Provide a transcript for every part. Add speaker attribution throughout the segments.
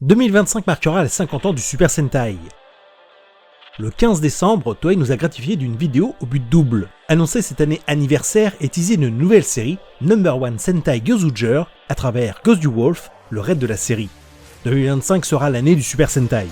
Speaker 1: 2025 marquera les 50 ans du Super Sentai. Le 15 décembre, Toei nous a gratifié d'une vidéo au but double. Annoncer cette année anniversaire et teaser une nouvelle série, Number One Sentai Gozuger, à travers Ghost du Wolf, le raid de la série. 2025 sera l'année du Super Sentai.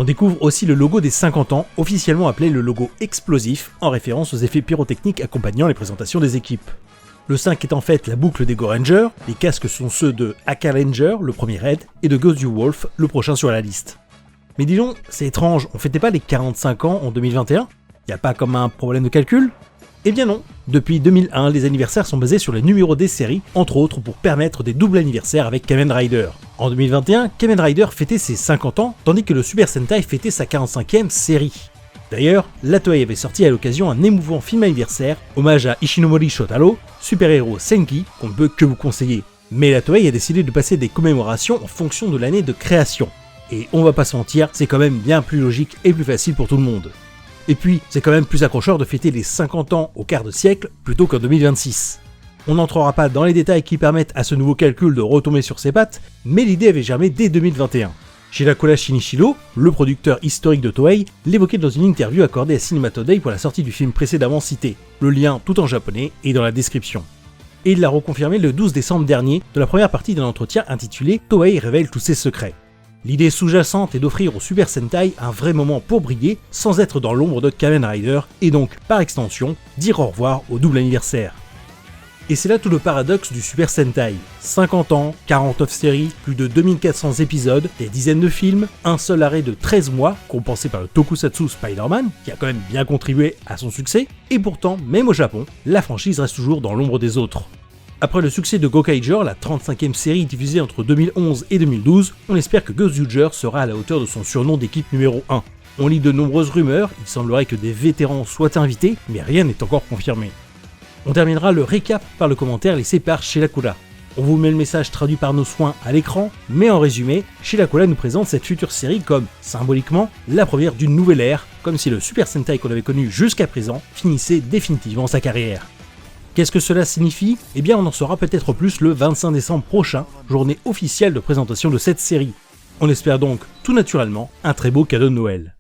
Speaker 1: On découvre aussi le logo des 50 ans, officiellement appelé le logo explosif, en référence aux effets pyrotechniques accompagnant les présentations des équipes. Le 5 est en fait la boucle des Go Rangers, les casques sont ceux de Aka Ranger, le premier raid, et de Ghost du Wolf, le prochain sur la liste. Mais dis donc, c'est étrange, on fêtait pas les 45 ans en 2021 ? Y a pas comme un problème de calcul ? Eh bien non, depuis 2001, les anniversaires sont basés sur les numéros des séries, entre autres pour permettre des doubles anniversaires avec Kamen Rider. En 2021, Kamen Rider fêtait ses 50 ans, tandis que le Super Sentai fêtait sa 45e série. D'ailleurs, la Toei avait sorti à l'occasion un émouvant film anniversaire, hommage à Ishinomori Shotaro, super-héros Senki, qu'on ne peut que vous conseiller. Mais la Toei a décidé de passer des commémorations en fonction de l'année de création. Et on va pas se mentir, c'est quand même bien plus logique et plus facile pour tout le monde. Et puis, c'est quand même plus accrocheur de fêter les 50 ans au quart de siècle plutôt qu'en 2026. On n'entrera pas dans les détails qui permettent à ce nouveau calcul de retomber sur ses pattes, mais l'idée avait germé dès 2021. Shirakola Shinichiro, le producteur historique de Toei, l'évoquait dans une interview accordée à Cinema Today pour la sortie du film précédemment cité. Le lien, tout en japonais, est dans la description. Et il l'a reconfirmé le 12 décembre dernier, de la première partie d'un entretien intitulé « Toei révèle tous ses secrets ». L'idée sous-jacente est d'offrir au Super Sentai un vrai moment pour briller sans être dans l'ombre de Kamen Rider et donc, par extension, dire au revoir au double anniversaire. Et c'est là tout le paradoxe du Super Sentai. 50 ans, 49 séries, plus de 2400 épisodes, des dizaines de films, un seul arrêt de 13 mois, compensé par le Tokusatsu Spider-Man, qui a quand même bien contribué à son succès, et pourtant, même au Japon, la franchise reste toujours dans l'ombre des autres. Après le succès de Gokaiger, la 35e série diffusée entre 2011 et 2012, on espère que Gozuger sera à la hauteur de son surnom d'équipe numéro 1. On lit de nombreuses rumeurs, il semblerait que des vétérans soient invités, mais rien n'est encore confirmé. On terminera le récap par le commentaire laissé par Sheila-Kula. On vous met le message traduit par nos soins à l'écran, mais en résumé, Sheila-Kula nous présente cette future série comme, symboliquement, la première d'une nouvelle ère, comme si le Super Sentai qu'on avait connu jusqu'à présent finissait définitivement sa carrière. Qu'est-ce que cela signifie ? Eh bien on en saura peut-être plus le 25 décembre prochain, journée officielle de présentation de cette série. On espère donc, tout naturellement, un très beau cadeau de Noël.